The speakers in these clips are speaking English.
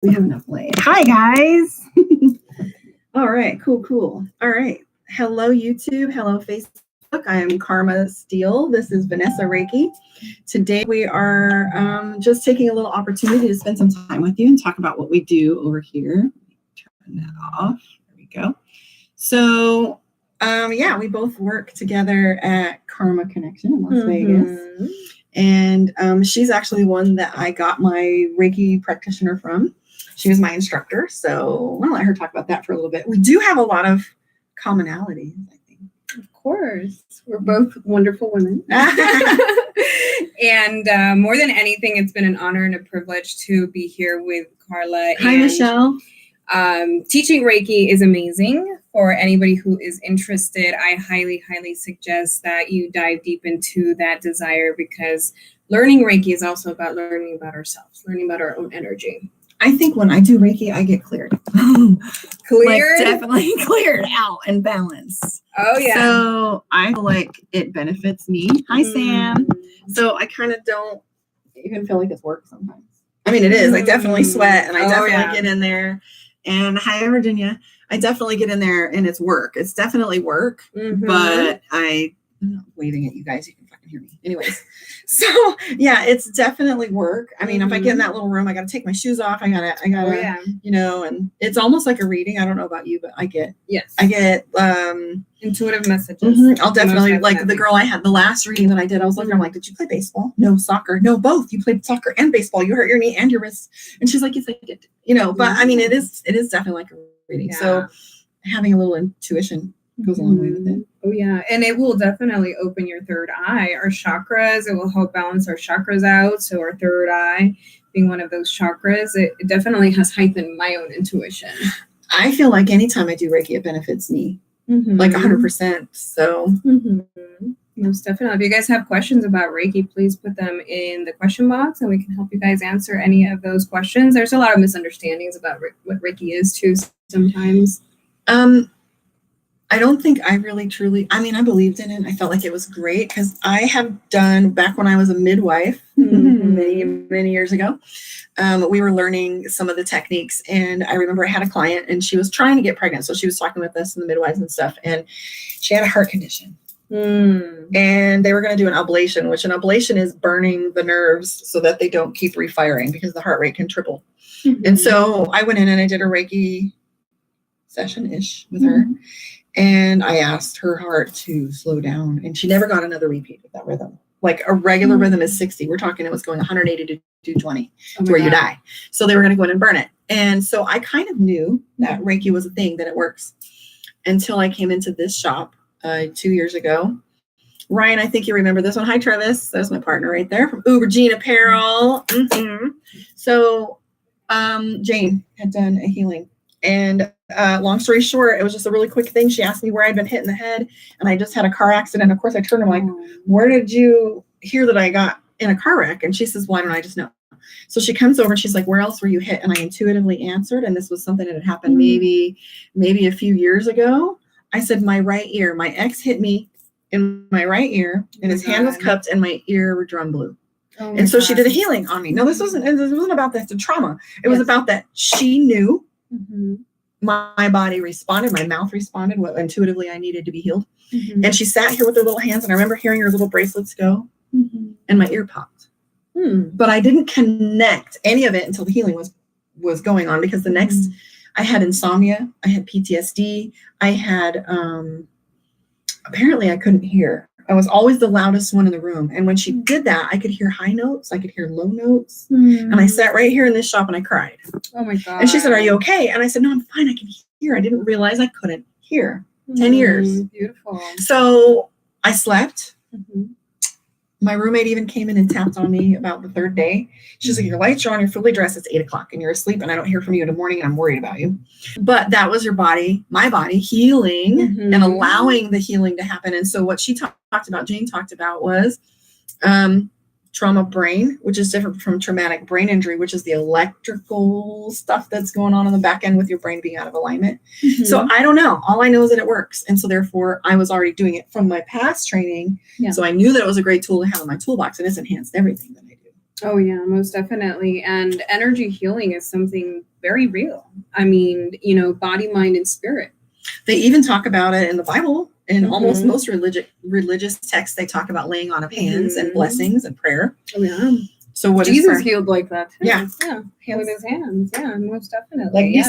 We have enough light. Hi, guys. All right, cool. All right. Hello, YouTube. Hello, Facebook. I am Karma Steele. This is Vanessa Reiki. Today we are just taking a little opportunity to spend some time with you and talk about what we do over here. Turn that off. There we go. So, we both work together at Karma Connection in Las Vegas. And she's actually one that I got my Reiki practitioner from. She was my instructor. So I'm going to let her talk about that for a little bit. We do have a lot of commonalities, I think. Of course. We're both wonderful women. And more than anything, it's been an honor and a privilege to be here with Carla. Hi, Michelle. Teaching Reiki is amazing. For anybody who is interested, I highly suggest that you dive deep into that desire, because learning Reiki is also about learning about ourselves, learning about our own energy. I think when I do Reiki, I get cleared. Cleared? Like definitely cleared out and balanced. Oh, yeah. So I feel like it benefits me. Hi, Sam. So I kind of don't even feel like it's work sometimes. I mean, it is. I definitely sweat and I definitely get in there. And hi, Virginia. I definitely get in there and it's work. It's definitely work, but I'm not waving at you guys. You can fucking hear me. Anyways. So yeah, it's definitely work. I mean, if I get in that little room, I got to take my shoes off. I gotta, and it's almost like a reading. I don't know about you, but I get intuitive messages. I'll definitely, like the girl I had, the last reading that I did, I was looking, I'm like, did you play baseball? No. Soccer? No. Both. You played soccer and baseball. You hurt your knee and your wrist. And she's like, yes, I did. But I mean, it is definitely like a reading. Yeah. So having a little intuition goes a long way with it. Oh yeah. And it will definitely open your third eye, our chakras. It will help balance our chakras out. So our third eye being one of those chakras, it definitely has heightened my own intuition. I feel like anytime I do Reiki, it benefits me. Like 100%. So most definitely. If you guys have questions about Reiki, please put them in the question box and we can help you guys answer any of those questions. There's a lot of misunderstandings about what Reiki is too sometimes. I don't think I really truly, I mean, I believed in it. I felt like it was great because I have done, back when I was a midwife many years ago, we were learning some of the techniques. And I remember I had a client and she was trying to get pregnant. So she was talking with us and the midwives and stuff. And she had a heart condition. And they were going to do an ablation, which an ablation is burning the nerves so that they don't keep refiring because the heart rate can triple. And so I went in and I did a Reiki session-ish with her. And I asked her heart to slow down, and she never got another repeat of that rhythm. Like a regular rhythm is 60. We're talking it was going 180 to 220 to where you die. So they were going to go in and burn it. And so I kind of knew that Reiki was a thing, that it works, until I came into this shop 2 years ago. Ryan, I think you remember this one. Hi, Travis. That's my partner right there from Uber Jean Apparel. So Jane had done a healing. And long story short, it was just a really quick thing. She asked me where I'd been hit in the head, and I just had a car accident. Of course, I turned and I'm like, where did you hear that I got in a car wreck? And she says, why don't I just know? So she comes over and she's like, where else were you hit? And I intuitively answered. And this was something that had happened maybe a few years ago. I said, my right ear, my ex hit me in my right ear, and his hand was cupped and my ear drum blew. And so she did a healing on me. No, this wasn't about the trauma. It was about that she knew. My body responded, my mouth responded, what intuitively I needed to be healed. And she sat here with her little hands, and I remember hearing her little bracelets go, and my ear popped. But I didn't connect any of it until the healing was going on, because the next, I had insomnia, I had PTSD, I had, apparently I couldn't hear. I was always the loudest one in the room. And when she did that, I could hear high notes. I could hear low notes. And I sat right here in this shop and I cried. Oh my God. And she said, are you okay? And I said, no, I'm fine. I can hear. I didn't realize I couldn't hear. 10 years. Beautiful. So I slept. My roommate even came in and tapped on me about the third day. She's like, your lights are on, you're fully dressed, it's 8:00 and you're asleep and I don't hear from you in the morning and I'm worried about you. But that was your body, my body healing and allowing the healing to happen. And so what she talked about, Jane talked about, was trauma brain, which is different from traumatic brain injury, which is the electrical stuff that's going on in the back end with your brain being out of alignment. So I don't know. All I know is that it works. And so therefore I was already doing it from my past training. So I knew that it was a great tool to have in my toolbox, and it's enhanced everything that I do. Oh, yeah, most definitely. And energy healing is something very real. I mean, body, mind, and spirit. They even talk about it in the Bible. In almost most religious texts, they talk about laying on of hands and blessings and prayer. Oh, yeah. So what Jesus is healed like that too. Yeah. Healing his hands. Yeah, most definitely.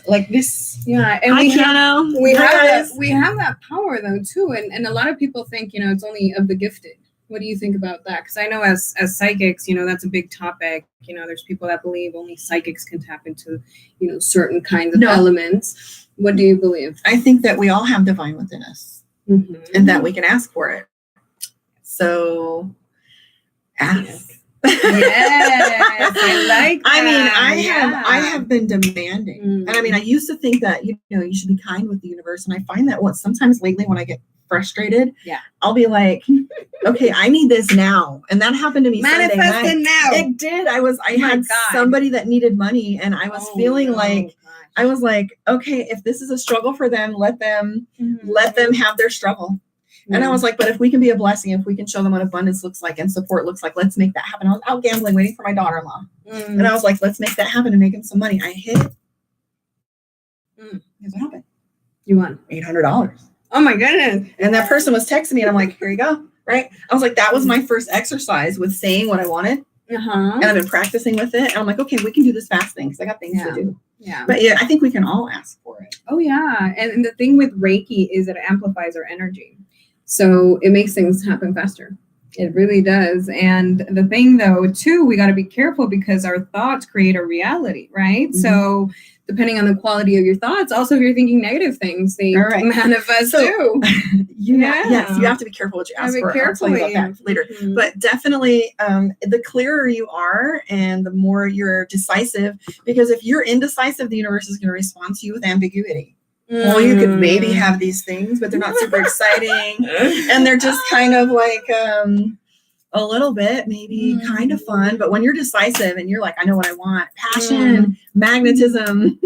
Like this. Yeah, and Hi, we have that power though too, and a lot of people think it's only of the gifted. What do you think about that? Because I know as psychics, that's a big topic. There's people that believe only psychics can tap into certain kinds of elements. What do you believe? I think that we all have divine within us, and that we can ask for it. So ask. Yes. Yes, I like that. I mean, I have been demanding, and I mean, I used to think that you should be kind with the universe, and I find that sometimes lately when I get frustrated, I'll be like, okay, I need this now, and that happened to me Sunday night. Now. It did. I had somebody that needed money, and I was feeling like I was like, okay, if this is a struggle for them, let them have their struggle. And I was like, but if we can be a blessing, if we can show them what abundance looks like and support looks like, let's make that happen. I was out gambling, waiting for my daughter-in-law. And I was like, let's make that happen and make him some money. I hit it. Guess what happened? You won $800. Oh my goodness. And that person was texting me and I'm like, here you go. Right. I was like, that was my first exercise with saying what I wanted. And I've been practicing with it. And I'm like, okay, we can do this fast thing because I got things to do. Yeah. But yeah, I think we can all ask for it. Oh yeah. And the thing with Reiki is it amplifies our energy. So it makes things happen faster. It really does. And the thing though, too, we got to be careful because our thoughts create a reality, right? So depending on the quality of your thoughts, also if you're thinking negative things, they manifest too. Yes, you have to be careful what you ask for. I'll tell you about that later. But definitely the clearer you are and the more you're decisive, because if you're indecisive, the universe is going to respond to you with ambiguity. Well, you could maybe have these things, but they're not super exciting. And they're just kind of like a little bit, maybe kind of fun. But when you're decisive and you're like, I know what I want, passion, magnetism.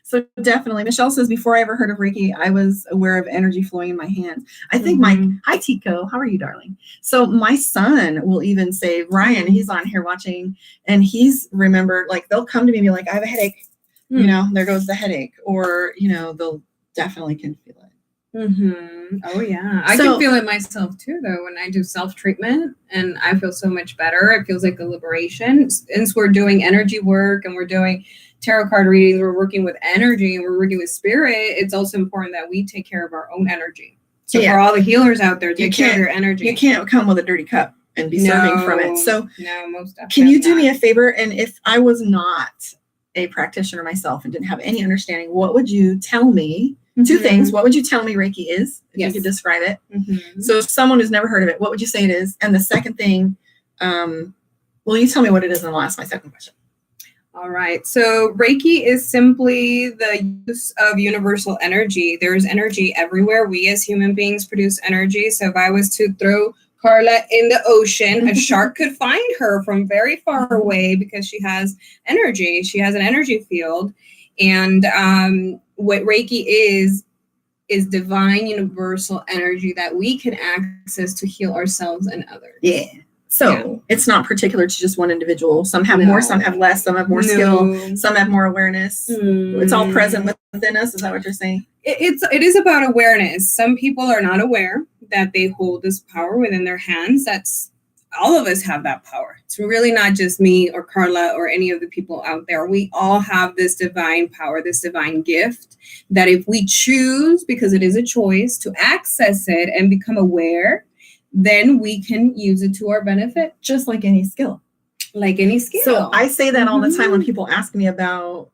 So definitely. Michelle says, before I ever heard of Reiki, I was aware of energy flowing in my hands. I think hi, Tico. How are you, darling? So my son will even say, Ryan, he's on here watching, and he's remembered, like, they'll come to me and be like, I have a headache. There goes the headache. Or, they'll definitely can feel it. Oh, yeah. I can feel it myself, too, though, when I do self-treatment. And I feel so much better. It feels like a liberation. Since we're doing energy work and we're doing tarot card readings, we're working with energy and we're working with spirit. It's also important that we take care of our own energy. So for all the healers out there, take care of your energy. You can't come with a dirty cup and be serving from it. So no, most definitely can you do me a favor? And if I was not a practitioner myself and didn't have any understanding, what would you tell me? Two things. What would you tell me Reiki is, if you could describe it? So if someone who's never heard of it, what would you say it is? And the second thing, well, you tell me what it is and I'll ask my second question. All right. So Reiki is simply the use of universal energy. There's energy everywhere. We as human beings produce energy. So if I was to throw Carla in the ocean, a shark could find her from very far away because she has energy. She has an energy field. And what Reiki is divine universal energy that we can access to heal ourselves and others. Yeah. So it's not particular to just one individual. Some have more, some have less, some have more skill, some have more awareness. It's all present within us. Is that what you're saying? It is about awareness. Some people are not aware that they hold this power within their hands. That's all of us have that power. It's really not just me or Carla or any of the people out there. We all have this divine power, this divine gift that if we choose, because it is a choice, to access it and become aware, then we can use it to our benefit. Just like any skill. Like any skill. So I say that all the time when people ask me about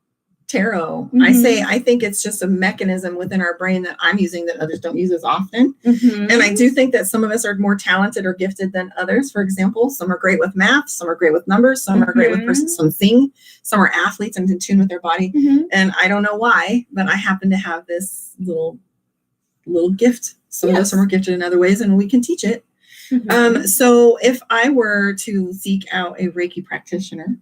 tarot. I think it's just a mechanism within our brain that I'm using that others don't use as often. And I do think that some of us are more talented or gifted than others. For example, some are great with math, some are great with numbers, some are great with some sing, some are athletes and in tune with their body. And I don't know why, but I happen to have this little gift. Some of us are more gifted in other ways and we can teach it. So if I were to seek out a Reiki practitioner,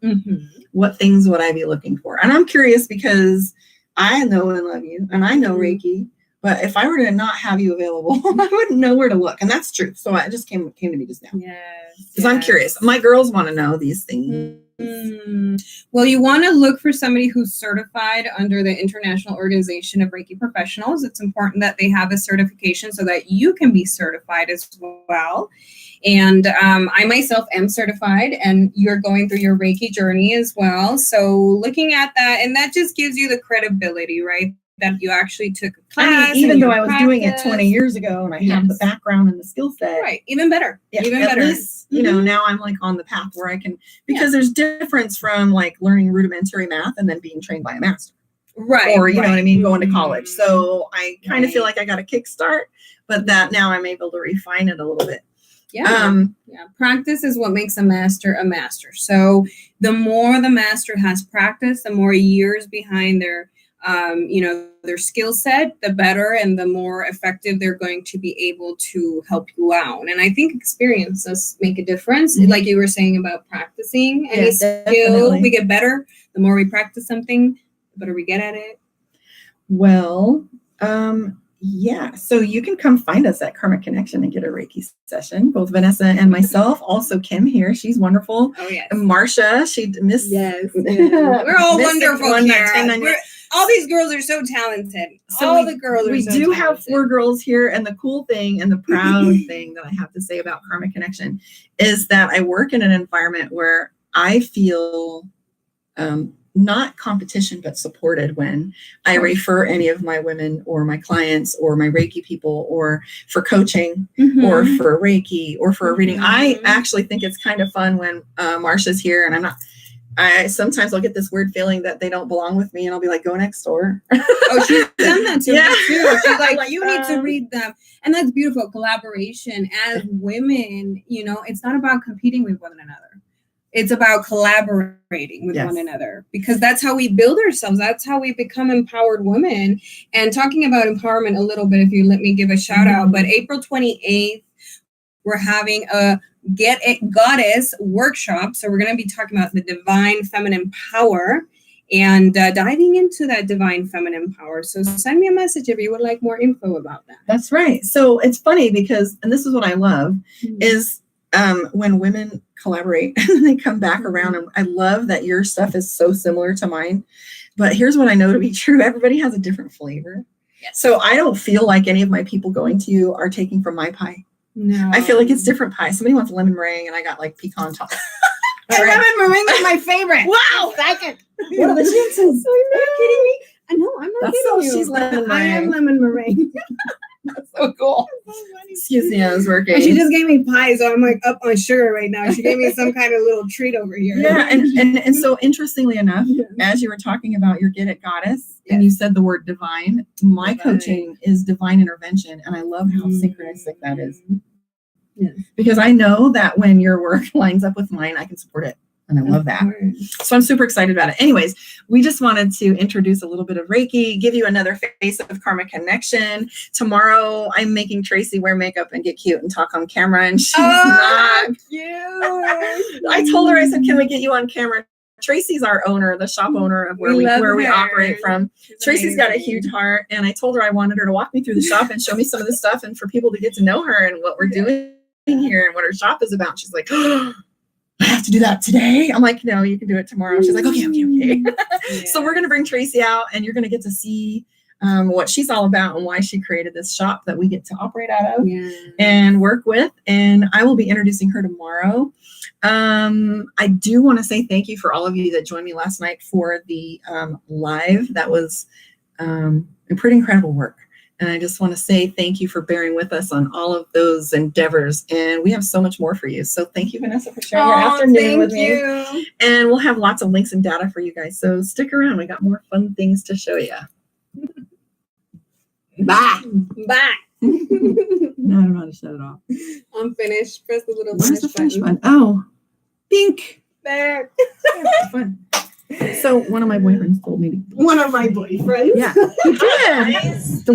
what things would I be looking for? And I'm curious because I know and love you and I know Reiki, But if I were to not have you available, I wouldn't know where to look. And that's true. So it just came to me just now. Yes. Because I'm curious. My girls want to know these things. Well, you want to look for somebody who's certified under the International Organization of Reiki Professionals. It's important that they have a certification so that you can be certified as well. And I myself am certified, and you're going through your Reiki journey as well. So looking at that, and that just gives you the credibility, right? That you actually took a class. I mean, even though I was doing it 20 years ago and I have the background and the skill set. Right. Even better. Yeah, even at better. Least, you know, now I'm like on the path where I can, because there's difference from like learning rudimentary math and then being trained by a master. Right. Or, you know what I mean, going to college. So I kind of feel like I got a kickstart, but that now I'm able to refine it a little bit. Yeah. Practice is what makes a master a master. So the more the master has practice, the more years behind their their skill set, the better and the more effective they're going to be able to help you out. And I think experience does make a difference. Mm-hmm. Like you were saying about practicing any skill, we get better. The more we practice something, the better we get at it. Well, yeah. So you can come find us at Karmic Connection and get a Reiki session. Both Vanessa and myself. Also Kim here. She's wonderful. Oh, yes. And Marcia, Yes. We're all wonderful here. All these girls are so talented. So the girls are we so do talented. Have 4 girls here. And the cool thing and the proud thing that I have to say about Karmic Connection is that I work in an environment where I feel not competition, but supported when I refer any of my women or my clients or my Reiki people or for coaching or for Reiki or for a reading. I actually think it's kind of fun when Marcia's here and sometimes I'll get this weird feeling that they don't belong with me and I'll be like, go next door. Oh, she's done that to me too. She's like, you need to read them. And that's beautiful. Collaboration as women, it's not about competing with one another. It's about collaborating with one another because that's how we build ourselves. That's how we become empowered women. And talking about empowerment a little bit, if you let me give a shout out, but April 28th, we're having a Get It Goddess workshop. So we're going to be talking about the divine feminine power and diving into that divine feminine power. So send me a message if you would like more info about that. That's right. So it's funny because, and this is what I love, is when women collaborate and they come back around, and I love that your stuff is so similar to mine, but here's what I know to be true. Everybody has a different flavor. Yes. So I don't feel like any of my people going to you are taking from my pie. No. I feel like it's different pie. Somebody wants lemon meringue and I got like pecan top. Lemon meringue is my favorite. Wow. Second. What are the chances? Are you kidding me? I know, I'm not kidding you. She's lemon meringue. I am lemon meringue. That's so cool. Excuse me, I was working. And she just gave me pie, so I'm like up on sugar right now. She gave me some kind of little treat over here. Yeah, and so interestingly enough, as you were talking about your Get It Goddess, and you said the word divine, my coaching is divine intervention, and I love how synchronistic that is. Yeah. Because I know that when your work lines up with mine, I can support it. And I love that. So I'm super excited about it. Anyways, we just wanted to introduce a little bit of Reiki, give you another face of Karmic Connection. Tomorrow, I'm making Tracy wear makeup and get cute and talk on camera. And she's not cute. I told her, I said, can we get you on camera? Tracy's our owner, the shop owner of where we operate from. Tracy's got a huge heart. And I told her I wanted her to walk me through the shop and show me some of the stuff and for people to get to know her and what we're doing here and what her shop is about. She's like, oh, I have to do that today. I'm like, no, you can do it tomorrow. She's like, okay. Yeah. So we're going to bring Tracy out and you're going to get to see what she's all about and why she created this shop that we get to operate out of and work with. And I will be introducing her tomorrow. I do want to say thank you for all of you that joined me last night for the live. That was a pretty incredible work. And I just want to say thank you for bearing with us on all of those endeavors. And we have so much more for you. So thank you, Vanessa, for sharing your afternoon with me. And we'll have lots of links and data for you guys. So stick around. We got more fun things to show you. Bye. Bye. Now I don't know how to shut it off. I'm finished. Press the little Where's the finish button? Oh, pink. There. Fun. So one of my boyfriends told me to. One of my boyfriends? Yeah. He did.